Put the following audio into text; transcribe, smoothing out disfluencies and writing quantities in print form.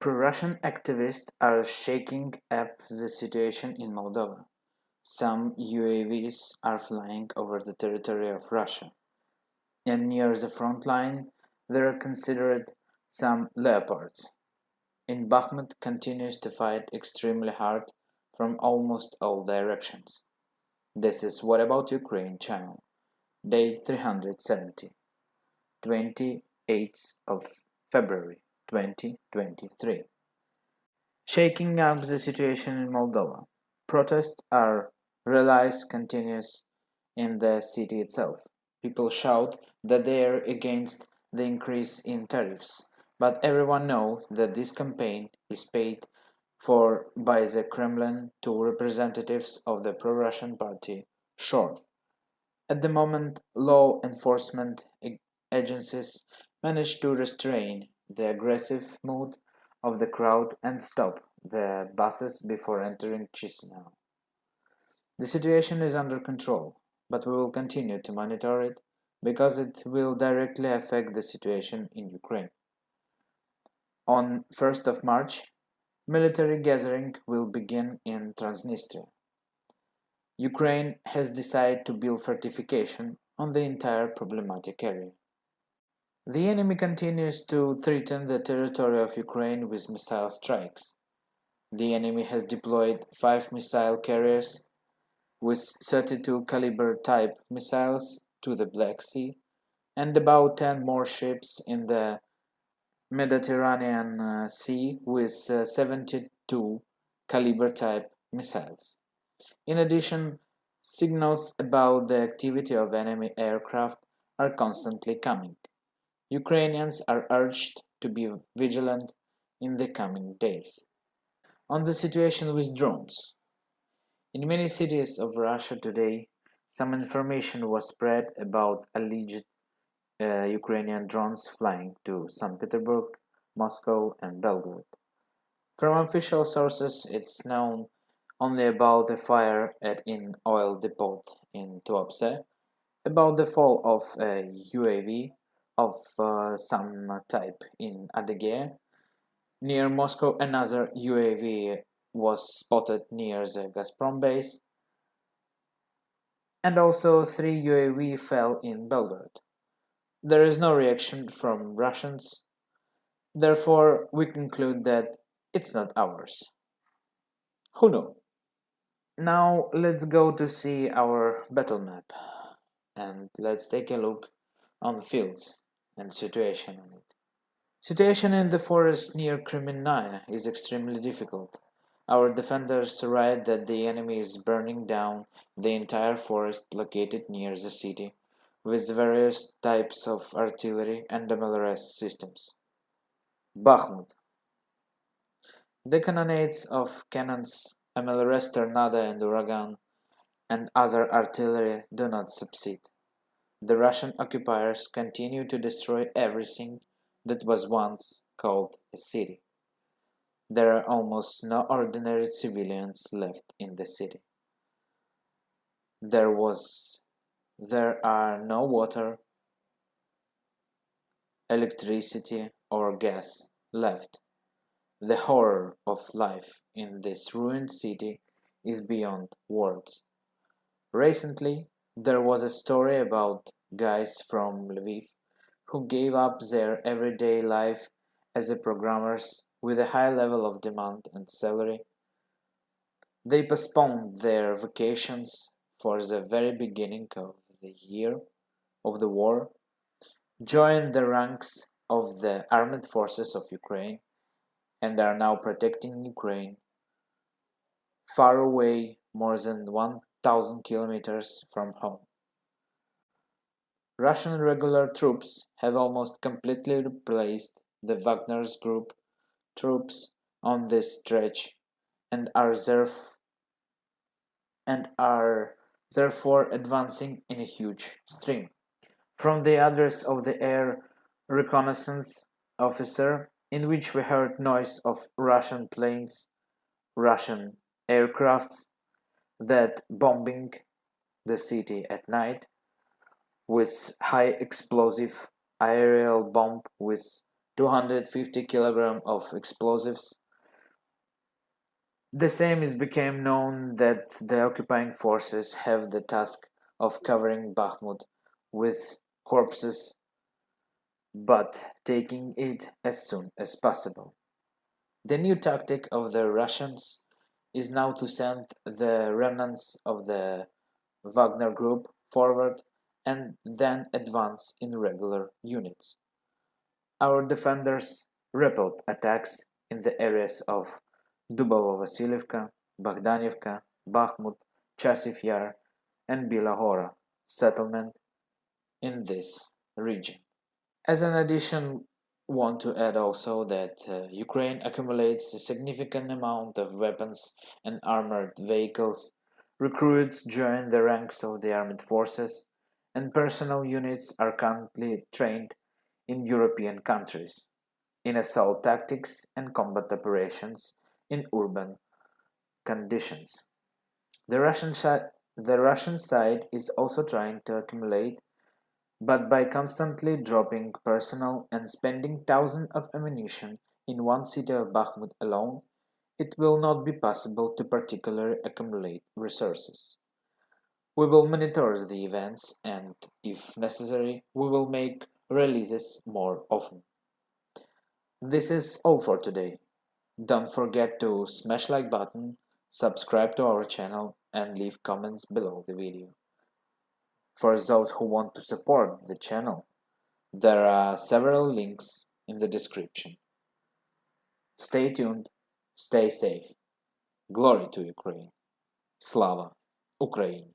Pro-Russian activists are shaking up the situation in Moldova. Some UAVs are flying over the territory of Russia, and near the front line there are considered some Leopards. In Bakhmut continues to fight extremely hard from almost all directions. This is What About Ukraine channel, day 370, 28th of February 2023. Shaking up the situation in Moldova. Protests are realized continuous in the city itself. People shout that they are against the increase in tariffs, but everyone knows that this campaign is paid for by the Kremlin to representatives of the pro-Russian party Shor. At the moment, law enforcement agencies manage to restrain the aggressive mood of the crowd and stop the buses before entering Chisinau. The situation is under control, but we will continue to monitor it because it will directly affect the situation in Ukraine. On 1st of March, military gathering will begin in Transnistria. Ukraine has decided to build fortification on the entire problematic area. The enemy continues to threaten the territory of Ukraine with missile strikes. The enemy has deployed 5 missile carriers with 32 caliber type missiles to the Black Sea and about 10 more ships in the Mediterranean Sea with 72 caliber type missiles. In addition, signals about the activity of enemy aircraft are constantly coming. Ukrainians are urged to be vigilant in the coming days. On the situation with drones. In many cities of Russia today, some information was spread about alleged Ukrainian drones flying to St. Petersburg, Moscow, and Belgrade. From official sources, it's known only about a fire at an oil depot in Tuapse, about the fall of a UAV of some type in Adygea. Near Moscow, another UAV was spotted near the Gazprom base, and also 3 UAV fell in Belgrade. There is no reaction from Russians, therefore we conclude that it's not ours. Who knows? Now let's go to see our battle map and let's take a look on the fields and situation on it. Situation in the forest near Kremenaya is extremely difficult. Our defenders write that the enemy is burning down the entire forest located near the city with various types of artillery and MLRS systems. Bakhmut. The cannonades of cannons, MLRS Tornado and Uragan, and other artillery do not succeed. The Russian occupiers continue to destroy everything that was once called a city. There are almost no ordinary civilians left in the city. There are no water, electricity, or gas left. The horror of life in this ruined city is beyond words. Recently, there was a story about guys from Lviv who gave up their everyday life as a programmers with a high level of demand and salary. They postponed their vacations for the very beginning of the year of the war, joined the ranks of the armed forces of Ukraine, and are now protecting Ukraine far away, more than 1,000 kilometers from home. Russian regular troops have almost completely replaced the Wagner's group troops on this stretch and are therefore advancing in a huge stream. From the address of the air reconnaissance officer, in which we heard noise of Russian planes, Russian aircrafts that bombing the city at night with high explosive aerial bomb with 250 kilograms of explosives. The same is became known that the occupying forces have the task of covering Bakhmut with corpses but taking it as soon as possible. The new tactic of the Russians is now to send the remnants of the Wagner group forward and then advance in regular units. Our defenders repelled attacks in the areas of Dubovo-Vasilievka, Bogdanivka, Bakhmut, Chasiv Yar, and Bila Hora settlement in this region. As an addition, want to add also that Ukraine accumulates a significant amount of weapons and armored vehicles, recruits join the ranks of the armed forces, and personnel units are currently trained in European countries in assault tactics and combat operations in urban conditions. The Russian side is also trying to accumulate, but by constantly dropping personnel and spending thousands of ammunition in one city of Bakhmut alone, it will not be possible to particularly accumulate resources. We will monitor the events and, if necessary, we will make releases more often. This is all for today. Don't forget to smash like button, subscribe to our channel and leave comments below the video. For those who want to support the channel, there are several links in the description. Stay tuned, stay safe. Glory to Ukraine. Slava Ukraini!